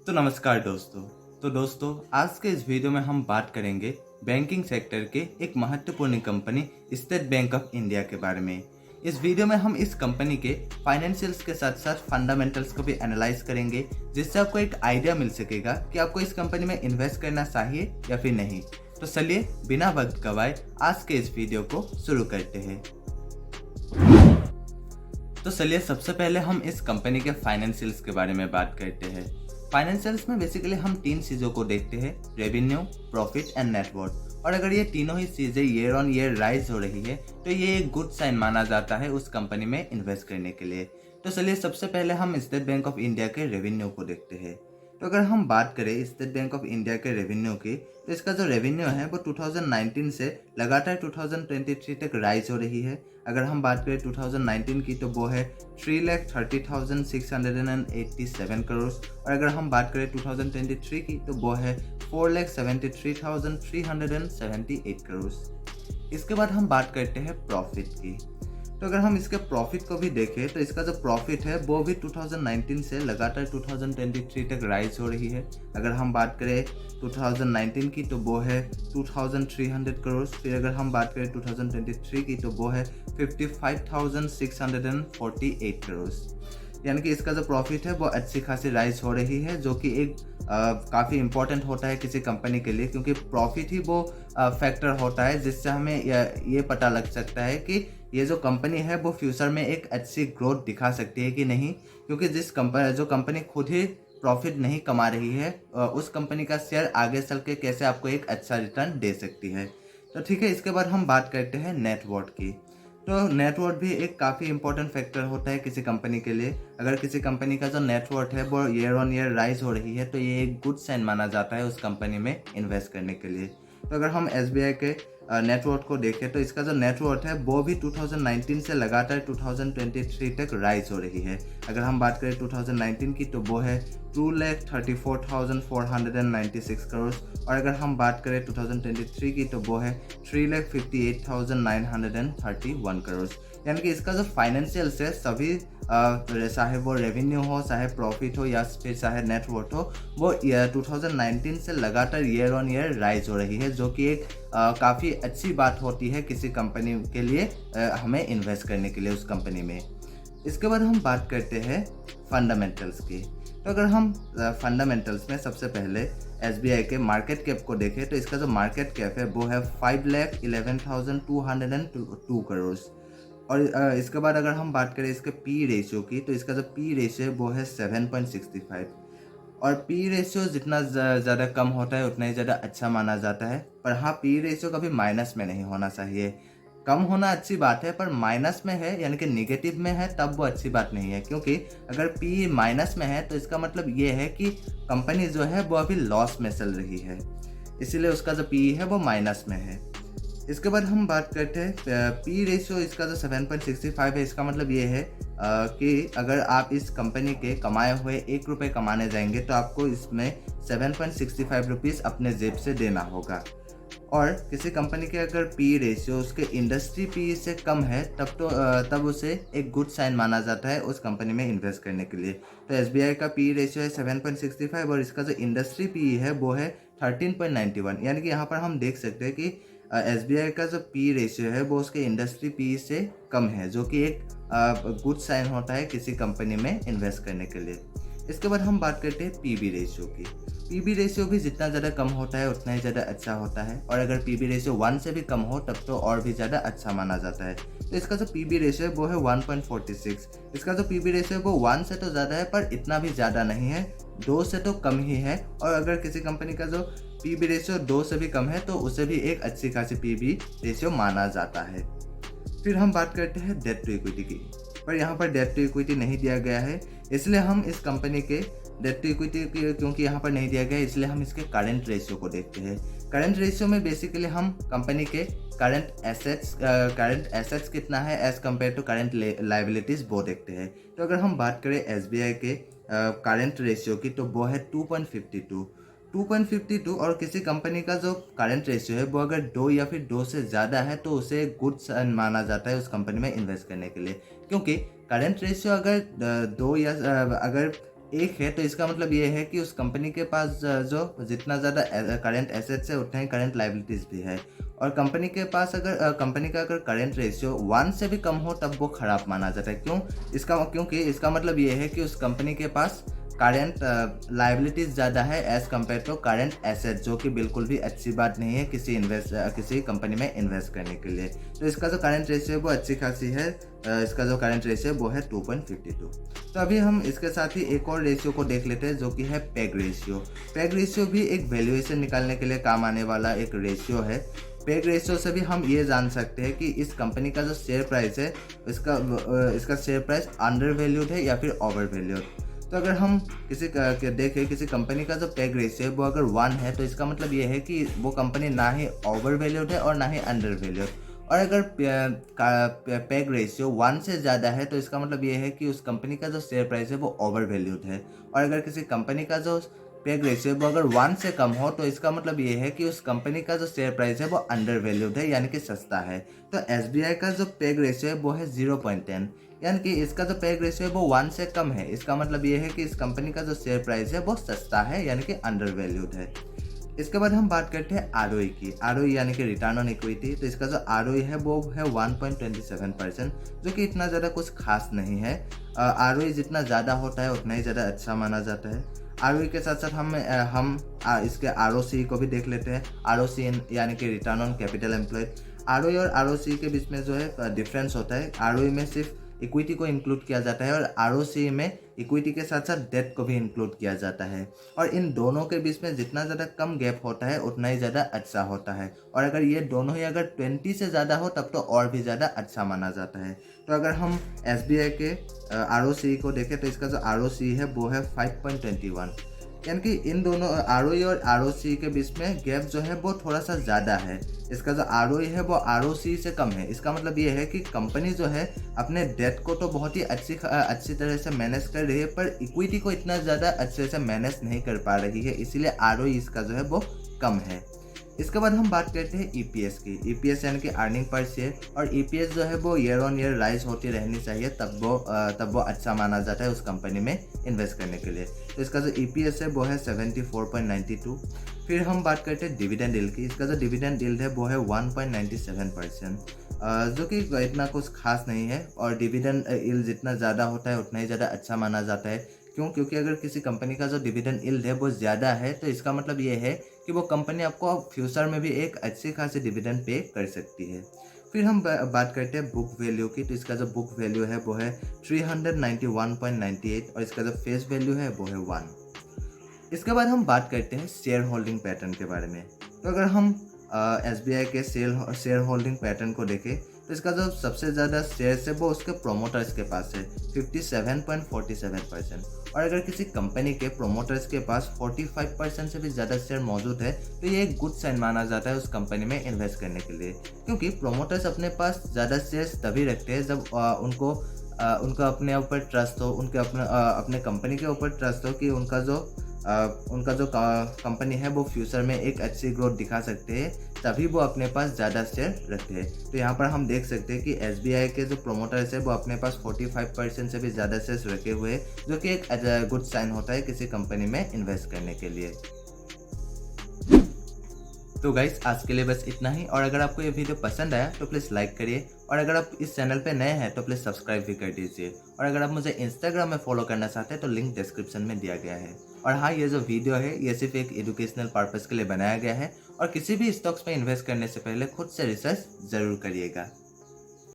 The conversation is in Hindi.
तो नमस्कार दोस्तों। आज के इस वीडियो में हम बात करेंगे बैंकिंग सेक्टर के एक महत्वपूर्ण company state bank of India के बारे में। इस वीडियो में हम इस कंपनी के फाइनेंशियल्स के साथ साथ फंडामेंटल्स को भी एनालाइज करेंगे, जिससे आपको एक आइडिया मिल सकेगा कि आपको इस कंपनी में इन्वेस्ट करना चाहिए या फिर नहीं। तो चलिए बिना वक्त गवाए आज के इस वीडियो को शुरू करते हैं। तो चलिए सबसे पहले हम इस कंपनी के फाइनेंशियल्स के बारे में बात करते हैं। फाइनेंशियल्स में बेसिकली हम तीन चीज़ों को देखते हैं, रेवेन्यू, प्रॉफिट एंड नेटवर्थ। और अगर ये तीनों ही चीज़ें ईयर ऑन ईयर राइज हो रही है तो ये एक गुड साइन माना जाता है उस कंपनी में इन्वेस्ट करने के लिए। तो चलिए सबसे पहले हम स्टेट बैंक ऑफ इंडिया के रेवेन्यू को देखते हैं। तो अगर हम बात करें स्टेट बैंक ऑफ इंडिया के रेवेन्यू की, तो इसका जो रेवेन्यू है वो 2019 से लगातार 2023 तक राइज हो रही है। अगर हम बात करें 2019 की तो वो है 3,30,687 करोड़, और अगर हम बात करें 2023 की तो वो है 4,73,378 करोड़। इसके बाद हम बात करते हैं प्रॉफिट की। तो अगर हम इसके प्रॉफिट को भी देखें तो इसका जो प्रॉफिट है वो भी 2019 से लगातार 2023 तक राइज हो रही है। अगर हम बात करें 2019 की तो वो है 2,300 करोड़, फिर अगर हम बात करें 2023 की तो वो है 55,648 करोड़। यानी कि इसका जो प्रॉफिट है वो अच्छी खासी राइज हो रही है, जो कि एक काफ़ी इम्पोर्टेंट होता है किसी कंपनी के लिए, क्योंकि प्रॉफिट ही वो फैक्टर होता है जिससे हमें ये पता लग सकता है कि ये जो कंपनी है वो फ्यूचर में एक अच्छी ग्रोथ दिखा सकती है कि नहीं। क्योंकि जो कंपनी खुद ही प्रॉफिट नहीं कमा रही है, उस कंपनी का शेयर आगे चल के कैसे आपको एक अच्छा रिटर्न दे सकती है। तो ठीक है, इसके बाद हम बात करते हैं नेटवर्थ की। तो नेटवर्थ भी एक काफ़ी इंपॉर्टेंट फैक्टर होता है किसी कंपनी के लिए। अगर किसी कंपनी का जो नेटवर्थ है वो ईयर ऑन ईयर राइज हो रही है तो ये एक गुड साइन माना जाता है उस कंपनी में इन्वेस्ट करने के लिए। तो अगर हम SBI के नेटवर्थ को देखें तो इसका जो नेटवर्थ है वो भी 2019 से लगातार 2023 तक राइज हो रही है। अगर हम बात करें 2019 की तो वो है 2,34,496 करोड़, और अगर हम बात करें 2023 की तो वो है 3,58,931 करोड़। यानी कि इसका जो फाइनेंशियल्स है सभी चाहे वो रेवेन्यू हो, चाहे प्रॉफिट हो या फिर चाहे नेटवर्थ हो, वो 2019 से लगातार ईयर ऑन ईयर राइज हो रही है, जो कि एक काफ़ी अच्छी बात होती है किसी कंपनी के लिए हमें इन्वेस्ट करने के लिए उस कंपनी में। इसके बाद हम बात करते हैं फंडामेंटल्स की। तो अगर हम फंडामेंटल्स में सबसे पहले SBI के मार्केट कैप को देखें तो इसका जो मार्केट कैप है वो है 5,11,202 करोड़। और इसके बाद अगर हम बात करें इसके पी रेशियो की, तो इसका जो पी रेशियो है वो है 7.65। और पी रेशियो जितना ज़्यादा कम होता है उतना ही ज़्यादा अच्छा माना जाता है। पर हाँ, पी रेशियो कभी माइनस में नहीं होना चाहिए। कम होना अच्छी बात है, पर माइनस में है यानी कि निगेटिव में है तब वो अच्छी बात नहीं है। क्योंकि अगर पी माइनस में है तो इसका मतलब ये है कि कंपनी जो है वो अभी लॉस में चल रही है, इसीलिए उसका जो पी है वो माइनस में है। इसके बाद हम बात करते हैं पी रेशियो। इसका जो 7.65 है, इसका मतलब ये है कि अगर आप इस कंपनी के कमाए हुए 1 रुपये कमाने जाएंगे तो आपको इसमें 7.65 रुपीज़ अपने जेब से देना होगा। और किसी कंपनी के अगर पी रेशियो उसके इंडस्ट्री पी से कम है तब उसे एक गुड साइन माना जाता है उस कंपनी में इन्वेस्ट करने के लिए। तो SBI का पी रेशियो है 7.65 और इसका जो इंडस्ट्री पी है वो है 13.91। यानी कि यहाँ पर हम देख सकते हैं कि SBI का जो पी रेशियो है वो उसके इंडस्ट्री पी से कम है, जो कि एक गुड साइन होता है किसी कंपनी में इन्वेस्ट करने के लिए। इसके बाद हम बात करते हैं पीबी रेशियो की। पीबी रेशियो भी जितना ज़्यादा कम होता है उतना ही ज़्यादा अच्छा होता है, और अगर पीबी रेशियो 1 से भी कम हो तब तो और भी ज़्यादा अच्छा माना जाता है। तो इसका जो पीबी रेशियो है वो है 1.46। इसका जो पीबी रेशियो है वो 1 से तो ज़्यादा है पर इतना भी ज़्यादा नहीं है, 2 से तो कम ही है। और अगर किसी कंपनी का जो पीबी रेशियो 2 से भी कम है तो उसे भी एक अच्छी खासी पीबी रेशियो माना जाता है। फिर हम बात करते हैं डेट टू इक्विटी की, पर यहाँ पर डेट टू इक्विटी नहीं दिया गया है, इसलिए हम इस कंपनी के डेट टू इक्विटी क्योंकि यहाँ पर नहीं दिया गया है इसलिए हम इसके करंट रेशियो को देखते हैं। करंट रेशियो में बेसिकली हम कंपनी के करंट एसेट्स कितना है as compare to current liabilities वो देखते हैं। तो अगर हम बात करें SBI के करंट रेशियो की तो वो है 2.52। और किसी कंपनी का जो करंट रेशियो है वो अगर 2 या फिर 2 से ज़्यादा है तो उसे गुड साइन माना जाता है उस कंपनी में इन्वेस्ट करने के लिए। क्योंकि करंट रेशियो अगर 2 या अगर एक है, तो इसका मतलब ये है कि उस कंपनी के पास जो जितना ज़्यादा करंट एसेट्स है उतना ही करंट लाइबिलिटीज़ भी है। और कंपनी के पास अगर कंपनी का अगर करंट रेशियो 1 से भी कम हो तब वो ख़राब माना जाता है। क्योंकि इसका मतलब ये है कि उस कंपनी के पास करंट लाइबिलिटीज़ ज़्यादा है as compare to current asset, जो कि बिल्कुल भी अच्छी बात नहीं है किसी कंपनी में इन्वेस्ट करने के लिए। तो इसका जो करंट रेशियो है वो अच्छी खासी है। इसका जो करंट रेशियो है वो है 2.52। तो अभी हम इसके साथ ही एक और रेशियो को देख लेते हैं, जो कि है पेग रेशियो। पेग रेशियो भी एक वैल्यूएशन निकालने के लिए काम आने वाला एक रेशियो है। पेग रेशियो से भी हम ये जान सकते हैं कि इस कंपनी का जो शेयर प्राइस है इसका शेयर प्राइस अंडर वैल्यूड है या फिर ओवर वैल्यूड। तो अगर हम देखें किसी कंपनी का जो पेग रेशियो है वो अगर 1 है, तो इसका मतलब ये है कि वो कंपनी ना ही ओवर वैल्यूड है और ना ही अंडर वैल्यूड। और अगर पेग रेशियो 1 से ज़्यादा है, तो इसका मतलब ये है कि उस कंपनी का जो शेयर प्राइस है वो ओवर वैल्यूड है। और अगर किसी कंपनी का जो पेग रेशियो वो अगर 1 से कम हो, तो इसका मतलब ये है कि उस कंपनी का जो शेयर प्राइस है वो अंडर वैल्यूड है, यानी कि सस्ता है। तो SBI का जो पेग रेशियो है वो है 0.10, यानी कि इसका जो पेग रेशियो है वो 1 से कम है। इसका मतलब ये है कि इस कंपनी का जो शेयर प्राइस है वो सस्ता है, यानी कि अंडर वैल्यूड है। इसके बाद हम बात करते हैं ROE की। ROE यानी कि रिटर्न ऑन इक्विटी। तो इसका जो ROE है वो है 1.27%, जो कि इतना ज़्यादा कुछ खास नहीं है। ROE जितना ज़्यादा होता है उतना ही ज़्यादा अच्छा माना जाता है। ROE के साथ साथ हम इसके ROC को भी देख लेते हैं। ROC यानी कि return on capital employed. ROE और ROC के बीच में जो है डिफरेंस होता है। ROE में सिर्फ इक्विटी को इंक्लूड किया जाता है और ROC में इक्विटी के साथ साथ डेट को भी इंक्लूड किया जाता है। और इन दोनों के बीच में जितना ज़्यादा कम गैप होता है उतना ही ज़्यादा अच्छा होता है। और अगर ये दोनों ही अगर 20 से ज़्यादा हो तब तो और भी ज़्यादा अच्छा माना जाता है। तो अगर हम SBI के ROC को देखें, तो इसका जो ROC है वो है 5.21, यानी कि इन दोनों ROE और ROC के बीच में गैप जो है वो थोड़ा सा ज़्यादा है। इसका जो ROE है वो ROC से कम है। इसका मतलब ये है कि कंपनी जो है अपने डेट को तो बहुत ही अच्छी तरह से मैनेज कर रही है, पर इक्विटी को इतना ज़्यादा अच्छे से मैनेज नहीं कर पा रही है, इसीलिए ROE इसका जो है वो कम है। इसके बाद हम बात करते हैं EPS की। EPS यानी कि अर्निंग पर शेयर। और EPS जो है वो ईयर ऑन ईयर राइज होती रहनी चाहिए, तब वो अच्छा माना जाता है उस कंपनी में इन्वेस्ट करने के लिए। तो इसका जो EPS है वो है 74.92। फिर हम बात करते हैं डिविडेंड यील्ड की। इसका जो डिविडेंड यील्ड है वो है 1.97%, जो कि इतना कुछ खास नहीं है। और डिविडेंड यील्ड जितना ज़्यादा होता है उतना ही ज़्यादा अच्छा माना जाता है। क्योंकि अगर किसी कंपनी का जो डिविडेंड यील्ड है वो ज़्यादा है, तो इसका मतलब ये है कि वो कंपनी आपको फ्यूचर में भी एक अच्छी खासी डिविडेंड पे कर सकती है। फिर हम बात करते हैं बुक वैल्यू की। तो इसका जो बुक वैल्यू है वो है 391.98 और इसका जो फेस वैल्यू है वो है 1। इसके बाद हम बात करते हैं शेयर होल्डिंग पैटर्न के बारे में। तो अगर हम SBI के शेयर होल्डिंग पैटर्न को देखें, तो इसका जो सबसे ज़्यादा शेयर्स है वो उसके प्रोमोटर्स के पास है 57.47%। और अगर किसी कंपनी के प्रोमोटर्स के पास 45% से भी ज़्यादा शेयर मौजूद है, तो ये एक गुड साइन माना जाता है उस कंपनी में इन्वेस्ट करने के लिए। क्योंकि प्रोमोटर्स अपने पास ज़्यादा शेयर्स तभी रखते हैं जब उनका अपने ऊपर ट्रस्ट हो, उनके अपने कंपनी के ऊपर ट्रस्ट हो कि उनका जो कंपनी है वो फ्यूचर में एक अच्छी ग्रोथ दिखा सकते हैं, तभी वो अपने पास ज़्यादा शेयर रखते हैं। तो यहाँ पर हम देख सकते हैं कि SBI के जो प्रोमोटर्स है वो अपने पास 45% से भी ज़्यादा शेयर्स रखे हुए हैं, जो कि एक गुड साइन होता है किसी कंपनी में इन्वेस्ट करने के लिए। तो गाइस, आज के लिए बस इतना ही। और अगर आपको ये वीडियो पसंद आया तो प्लीज़ लाइक करिए, और अगर आप इस चैनल पे नए हैं तो प्लीज़ सब्सक्राइब भी कर दीजिए। और अगर आप मुझे इंस्टाग्राम में फॉलो करना चाहते हैं तो लिंक डिस्क्रिप्शन में दिया गया है। और हाँ, ये जो वीडियो है ये सिर्फ एक एजुकेशनल पर्पज़ के लिए बनाया गया है, और किसी भी स्टॉक्स में इन्वेस्ट करने से पहले खुद से रिसर्च ज़रूर करिएगा।